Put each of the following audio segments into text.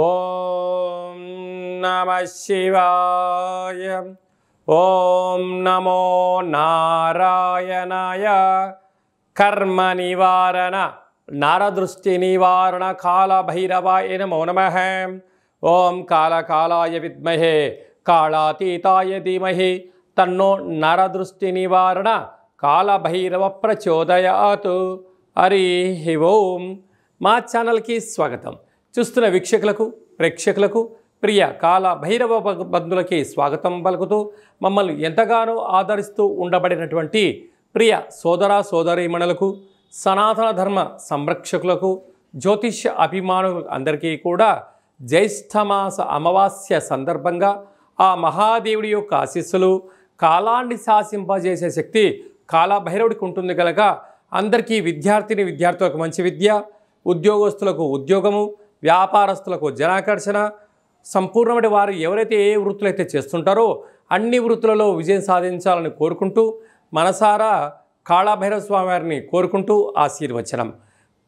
ఓం నమః శివాయ. ఓం నమో నారాయణాయ. కర్మ నివారణ నరదృష్టి నివారణ కాళభైరవాయ నమో నమః. ఓం కాళకాళాయ విద్మహే కాళాతీతాయ ధీమహి తన్నో నరదృష్టి నివారణ కాళభైరవ ప్రచోదయాత్. హరి ఓం. మా ఛానల్కి స్వాగతం. చూస్తున్న వీక్షకులకు ప్రేక్షకులకు ప్రియ కాళభైరవ బంధువులకి స్వాగతం పలుకుతూ మమ్మల్ని ఎంతగానో ఆదరిస్తూ ఉండబడినటువంటి ప్రియ సోదర సోదరీమణులకు సనాతన ధర్మ సంరక్షకులకు జ్యోతిష్య అభిమానులకు అందరికీ కూడా జ్యేష్ఠమాస అమావాస్య సందర్భంగా ఆ మహాదేవుడి యొక్క ఆశీస్సులు కాలాన్ని శాసింపజేసే శక్తి కాళభైరవుడికి ఉంటుంది కనుక అందరికీ విద్యార్థులకు మంచి విద్య, ఉద్యోగస్తులకు ఉద్యోగము, వ్యాపారస్తులకు జనాకర్షణ, సంపూర్ణమైన వారు ఎవరైతే ఏ వృత్తులు అయితే చేస్తుంటారో అన్ని వృత్తులలో విజయం సాధించాలని కోరుకుంటూ మనసారా కాళభైరవ స్వామి వారిని కోరుకుంటూ ఆశీర్వచనం.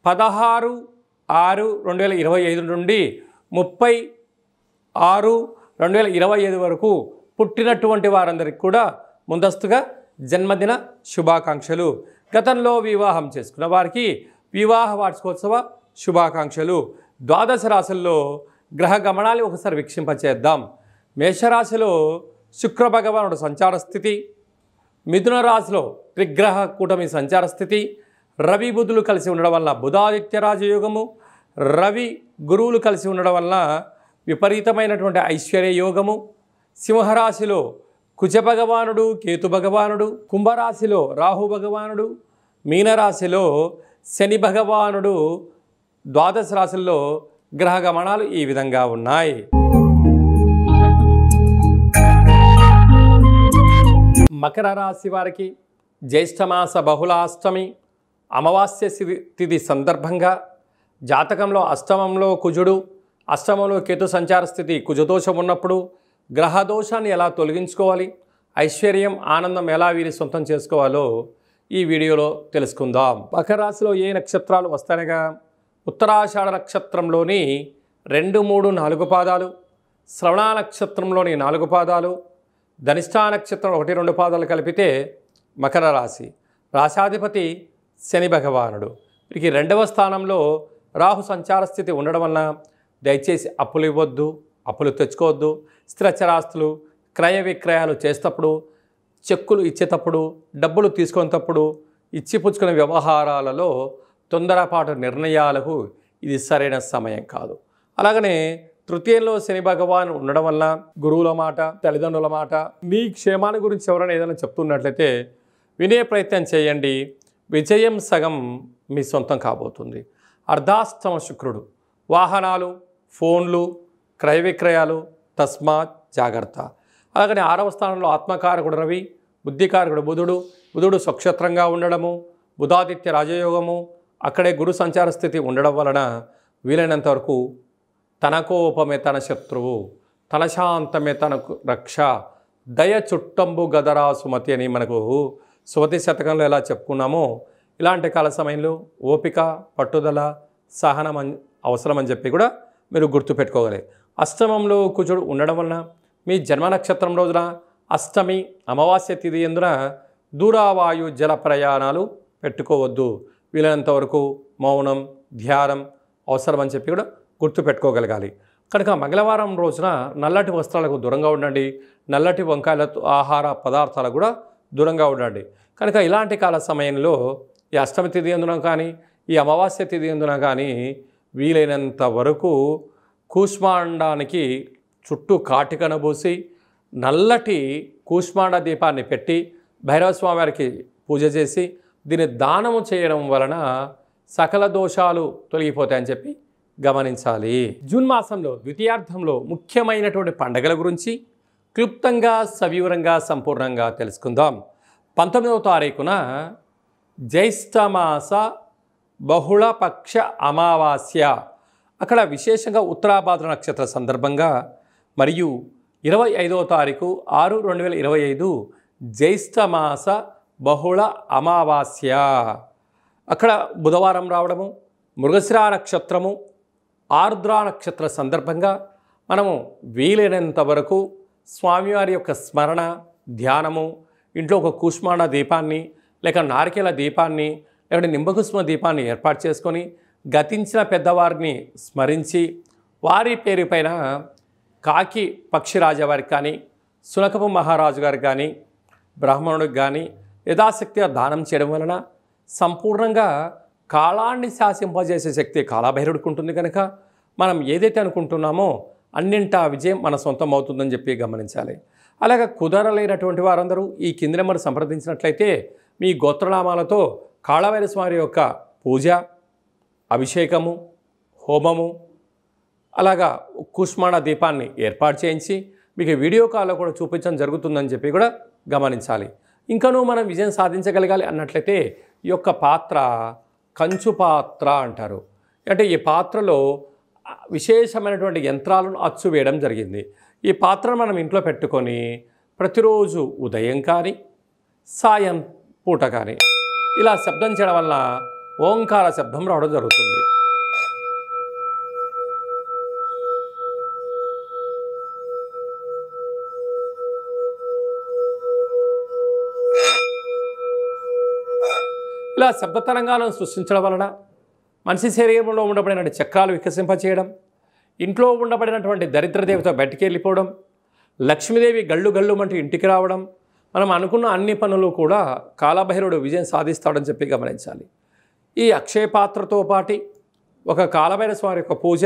16/6/2025 నుండి 30/6/2025 వరకు పుట్టినటువంటి వారందరికీ కూడా ముందస్తుగా జన్మదిన శుభాకాంక్షలు. గతంలో వివాహం చేసుకున్న వారికి వివాహ వార్షికోత్సవ శుభాకాంక్షలు. ద్వాదశ రాశుల్లో గ్రహ గమనాలు ఒకసారి వీక్షింపచేద్దాం. మేషరాశిలో శుక్ర భగవానుడు సంచార స్థితి, మిథున రాశిలో త్రిగ్రహ కూటమి సంచార స్థితి, రవి బుధులు కలిసి ఉండడం వల్ల బుధాదిత్య రాజయోగము, రవి గురువులు కలిసి ఉండడం వల్ల విపరీతమైనటువంటి ఐశ్వర్య యోగము. సింహరాశిలో కుజ భగవానుడు కేతు భగవానుడు, కుంభరాశిలో రాహు భగవానుడు, మీనరాశిలో శని భగవానుడు. ద్వాదశ రాశుల్లో గ్రహ గమనాలు ఈ విధంగా ఉన్నాయి. మకర రాశి వారికి జ్యేష్ఠమాస బహుళాష్టమి అమావాస్య తిథి సందర్భంగా జాతకంలో అష్టమంలో కుజుడు, అష్టమంలో కేతు సంచార స్థితి, కుజదోషం ఉన్నప్పుడు గ్రహదోషాన్ని ఎలా తొలగించుకోవాలి, ఐశ్వర్యం ఆనందం ఎలా వీరి సొంతం చేసుకోవాలో ఈ వీడియోలో తెలుసుకుందాం. మకర రాశిలో ఏ నక్షత్రాలు వస్తాయనగా ఉత్తరాషాఢ నక్షత్రంలోని 2, 3, 4 పాదాలు, శ్రవణ నక్షత్రంలోని 4 పాదాలు, ధనిష్టా నక్షత్రం 1, 2 పాదాలు కలిపితే మకర రాశి. రాశాధిపతి శని భగవానుడు. వీరికి 2వ స్థానంలో రాహు సంచార స్థితి ఉండడం వలన దయచేసి అప్పులు ఇవ్వద్దు, అప్పులు తెచ్చుకోవద్దు. స్థిరచరాస్తులు క్రయ విక్రయాలు చేసేటప్పుడు, చెక్కులు ఇచ్చేటప్పుడు, డబ్బులు తీసుకునేటప్పుడు, ఇచ్చిపుచ్చుకునే వ్యవహారాలలో తొందరపాటు నిర్ణయాలకు ఇది సరైన సమయం కాదు. అలాగనే తృతీయంలో శని భగవాన్ ఉండడం వల్ల గురువుల మాట, తల్లిదండ్రుల మాట, మీ క్షేమాన్ని గురించి ఎవరైనా ఏదైనా చెప్తున్నట్లయితే వినే ప్రయత్నం చేయండి. విజయం సగం మీ సొంతం కాబోతుంది. అర్ధాష్టమ శుక్రుడు. వాహనాలు, ఫోన్లు, క్రయ విక్రయాలు, తస్మాత్ జాగ్రత్త. అలాగనే 6వ స్థానంలో ఆత్మకారకుడు రవి, బుద్ధికారకుడు బుధుడు స్వక్షత్రంగా ఉండడము, బుధాదిత్య రాజయోగము, అక్కడే గురు సంచార స్థితి ఉండడం వలన వీలైనంత వరకు తన కోపమే తన శత్రువు, తన శాంతమే తనకు రక్ష, దయ చుట్టంబు గదరా సుమతి అని మనకు సుమతి శతకంలో ఎలా చెప్పుకున్నామో ఇలాంటి కాల సమయంలో ఓపిక, పట్టుదల, సహనం అవసరమని చెప్పి కూడా మీరు గుర్తుపెట్టుకోగలరు. అష్టమంలో కుజుడు ఉండడం వలన మీ జన్మ నక్షత్రం రోజున అష్టమి అమావాస్య తిథి ఎందున దూరావాయు జల ప్రయాణాలు పెట్టుకోవద్దు. వీలైనంత వరకు మౌనం, ధ్యానం అవసరమని చెప్పి కూడా గుర్తుపెట్టుకోగలగాలి. కనుక మంగళవారం రోజున నల్లటి వస్త్రాలకు దూరంగా ఉండండి. నల్లటి వంకాయలతో ఆహార పదార్థాలకు కూడా దూరంగా ఉండండి. కనుక ఇలాంటి కాల సమయంలో ఈ అష్టమి తిథి ఎందున కానీ ఈ అమావాస్య తిథి ఎందున కానీ వీలైనంత వరకు కూష్మాండానికి చుట్టూ కాటికను పోసి నల్లటి కూష్మాండ దీపాన్ని పెట్టి భైరవస్వామి వారికి పూజ చేసి దీన్ని దానము చేయడం వలన సకల దోషాలు తొలగిపోతాయని చెప్పి గమనించాలి. జూన్ మాసంలో ద్వితీయార్థంలో ముఖ్యమైనటువంటి పండుగల గురించి క్లుప్తంగా సవివరంగా సంపూర్ణంగా తెలుసుకుందాం. 19వ తారీఖున జ్యేష్ఠమాస బహుళపక్ష అమావాస్య, అక్కడ విశేషంగా ఉత్తరాభాద్ర నక్షత్ర సందర్భంగా, మరియు 25వ తారీఖు 6/2025 జ్యేష్ఠమాస బహుళ అమావాస్య, అక్కడ బుధవారం రావడము, మృగశిర నక్షత్రము, ఆర్ద్రా నక్షత్ర సందర్భంగా మనము వీలైనంత వరకు స్వామివారి యొక్క స్మరణ ధ్యానము, ఇంట్లో ఒక కూష్మాండ దీపాన్ని లేక నారికేల దీపాన్ని లేకుంటే నింబకుసుమ దీపాన్ని ఏర్పాటు చేసుకొని గతించిన పెద్దవారిని స్మరించి వారి పేరు పైన కాకి పక్షిరాజవారికి కానీ సునకపు మహారాజు గారికి కానీ బ్రాహ్మణుడికి కానీ యథాశక్తిగా దానం చేయడం వలన సంపూర్ణంగా కాలాన్ని శాసింపజేసే శక్తి కాలభైరవుడికి ఉంటుంది కనుక మనం ఏదైతే అనుకుంటున్నామో అన్నింటా విజయం మన సొంతం అవుతుందని చెప్పి గమనించాలి. అలాగే కుదరలేనటువంటి వారందరూ ఈ కింది నెంబర్ సంప్రదించినట్లయితే మీ గోత్రనామాలతో కాళభైరవ స్వామి యొక్క పూజ, అభిషేకము, హోమము, అలాగా కూష్మాండ దీపాన్ని ఏర్పాటు చేయించి మీకు వీడియో కాల్లో కూడా చూపించడం జరుగుతుందని చెప్పి కూడా గమనించాలి. ఇంకనూ మనం విజయం సాధించగలగాలి అన్నట్లయితే ఈ యొక్క పాత్ర కంచు పాత్ర అంటారు. అంటే ఈ పాత్రలో విశేషమైనటువంటి యంత్రాలను అచ్చు వేయడం జరిగింది. ఈ పాత్రను మనం ఇంట్లో పెట్టుకొని ప్రతిరోజు ఉదయం కానీ సాయం పూట కానీ ఇలా శబ్దం చేయడం వల్ల ఓంకార శబ్దం రావడం జరుగుతుంది. ఇలా శబ్ద తరంగాలను సృష్టించడం వలన మనిషి శరీరంలో ఉండబడిన చక్రాలు వికసింపచేయడం, ఇంట్లో ఉండబడినటువంటి దరిద్ర దేవత బయటికి వెళ్ళిపోవడం, లక్ష్మీదేవి గళ్ళు గళ్ళు అంటూ ఇంటికి రావడం, మనం అనుకున్న అన్ని పనులు కూడా కాలభైరవుడు విజయం సాధిస్తాడని చెప్పి గమనించాలి. ఈ అక్షయ పాత్రతో పాటు ఒక కాలభైరవ స్వామి యొక్క పూజ,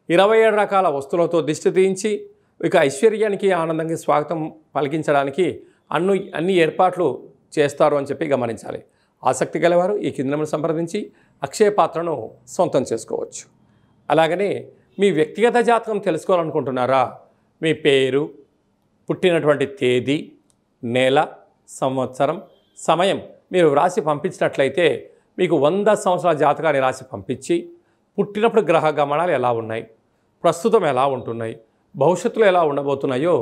27 రకాల వస్తువులతో దిష్టి తీయించి ఇక ఐశ్వర్యానికి ఆనందంగా స్వాగతం పలికించడానికి అన్ని ఏర్పాట్లు చేస్తారు అని చెప్పి గమనించాలి. ఆసక్తి గలవారు ఈ కింద నెంబర్ సంప్రదించి అక్షయ పాత్రను సొంతం చేసుకోవచ్చు. అలాగనే మీ వ్యక్తిగత జాతకం తెలుసుకోవాలనుకుంటున్నారా? మీ పేరు, పుట్టినటువంటి తేదీ, నెల, సంవత్సరం, సమయం మీరు రాసి పంపించినట్లయితే మీకు 100 సంవత్సరాల జాతకాన్ని రాసి పంపించి పుట్టినప్పుడు గ్రహ గమనాలు ఎలా ఉన్నాయి, ప్రస్తుతం ఎలా ఉంటున్నాయి, భవిష్యత్తులో ఎలా ఉండబోతున్నాయో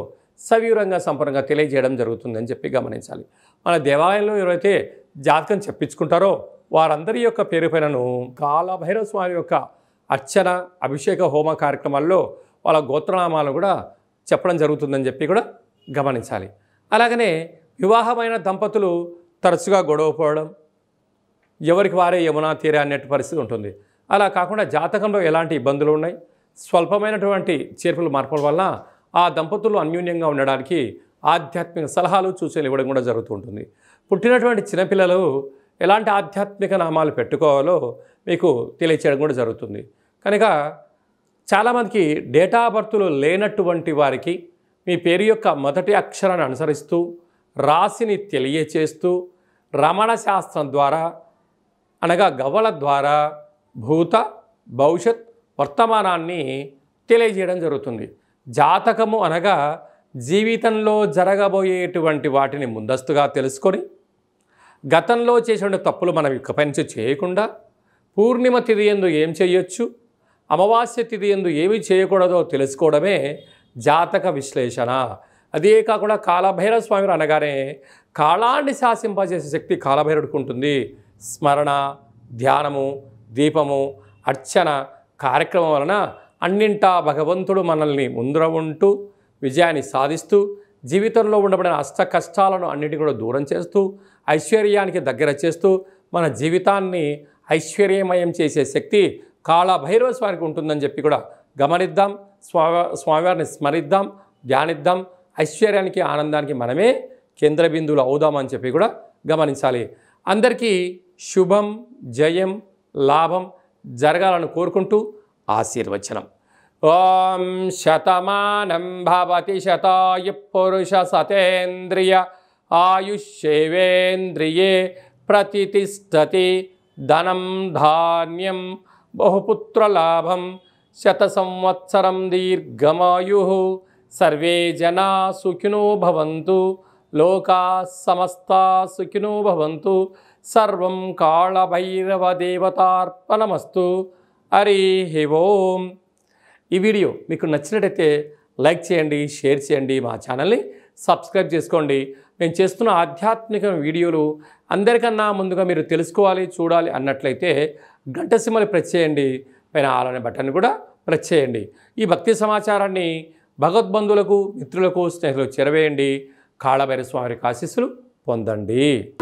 సవివరంగా సంపూర్ణంగా తెలియజేయడం జరుగుతుందని చెప్పి గమనించాలి. మన దేవాలయంలో ఎవరైతే జాతకం చెప్పించుకుంటారో వారందరి యొక్క పేరు పైనను కాలభైరవ స్వామి యొక్క అర్చన, అభిషేక, హోమ కార్యక్రమాల్లో వాళ్ళ గోత్రనామాలు కూడా చెప్పడం జరుగుతుందని చెప్పి కూడా గమనించాలి. అలాగనే వివాహమైన దంపతులు తరచుగా గొడవపోవడం, ఎవరికి వారే యమునా తీరే అన్నట్టు పరిస్థితి ఉంటుంది. అలా కాకుండా జాతకంలో ఎలాంటి ఇబ్బందులు ఉన్నాయి, స్వల్పమైనటువంటి చేర్పులు మార్పుల వల్ల ఆ దంపతులు అన్యోన్యంగా ఉండడానికి ఆధ్యాత్మిక సలహాలు, సూచనలు ఇవ్వడం కూడా జరుగుతూ ఉంటుంది. పుట్టినటువంటి చిన్నపిల్లలు ఎలాంటి ఆధ్యాత్మిక నామాలు పెట్టుకోవాలో మీకు తెలియచేయడం కూడా జరుగుతుంది. కనుక చాలామందికి డేటా బర్త్లు లేనటువంటి వారికి మీ పేరు యొక్క మొదటి అక్షరాన్ని అనుసరిస్తూ రాశిని తెలియచేస్తూ రమణ శాస్త్రం ద్వారా అనగా గవ్వల ద్వారా భూత, భవిష్యత్, వర్తమానాన్ని తెలియజేయడం జరుగుతుంది. జాతకము అనగా జీవితంలో జరగబోయేటువంటి వాటిని ముందస్తుగా తెలుసుకొని గతంలో చేసిన తప్పులు మనం ఇకపై నుంచి చేయకుండా పూర్ణిమ తిథి యందు ఏం చేయొచ్చు, అమావాస్య తిథి యందు ఏమి చేయకూడదో తెలుసుకోవడమే జాతక విశ్లేషణ. అదే కాకుండా కాలభైరవ స్వామి అనగానే కాలాన్ని శాసింపజేసే శక్తి కాలభైరవుడికి ఉంటుంది. స్మరణ, ధ్యానము, దీపము, అర్చన కార్యక్రమం వలన అన్నింటా భగవంతుడు మనల్ని ముందర ఉంటూ విజయాన్ని సాధిస్తూ జీవితంలో ఉండబడిన అష్ట కష్టాలను అన్నిటిని కూడా దూరం చేస్తూ ఐశ్వర్యానికి దగ్గర చేస్తూ మన జీవితాన్ని ఐశ్వర్యమయం చేసే శక్తి కాలభైరవ స్వామికి ఉంటుందని చెప్పి కూడా గమనిద్దాం. స్వామివారిని స్మరిద్దాం, ధ్యానిద్దాం. ఐశ్వర్యానికి, ఆనందానికి మనమే కేంద్ర బిందువులు అవుదామని చెప్పి కూడా గమనించాలి. అందరికీ శుభం, జయం, లాభం జరగాలని కోరుకుంటూ ఆశీర్వచనం. ఓం శతమానం భవతి శతాయ పురుష సతేంద్రియ ఆయుష్యేవేంద్రియే ప్రతిష్టతి ధనం ధాన్యం బహుపుత్రలాభం శత సంవత్సరం దీర్ఘమాయు సర్వే జనా సుఖినో భవంతు లోకా సమస్తా సుఖినో భవంతు సర్వం కాళభైరవ దేవతార్పణమస్తు. హరి ఓం. ఈ వీడియో మీకు నచ్చినట్టయితే లైక్ చేయండి, షేర్ చేయండి, మా ఛానల్ని సబ్స్క్రైబ్ చేసుకోండి. మేము చేస్తున్న ఆధ్యాత్మిక వీడియోలు అందరికన్నా ముందుగా మీరు తెలుసుకోవాలి, చూడాలి అన్నట్లయితే గంట సింబల్ ప్రెస్ చేయండి. పైన ఆల్ అనే బటన్ కూడా ప్రెస్ చేయండి. ఈ భక్తి సమాచారాన్ని భగవద్బంధువులకు, మిత్రులకు, స్నేహితులకు చేరవేయండి. కాళభైరవ స్వామి ఆశీస్సులు పొందండి.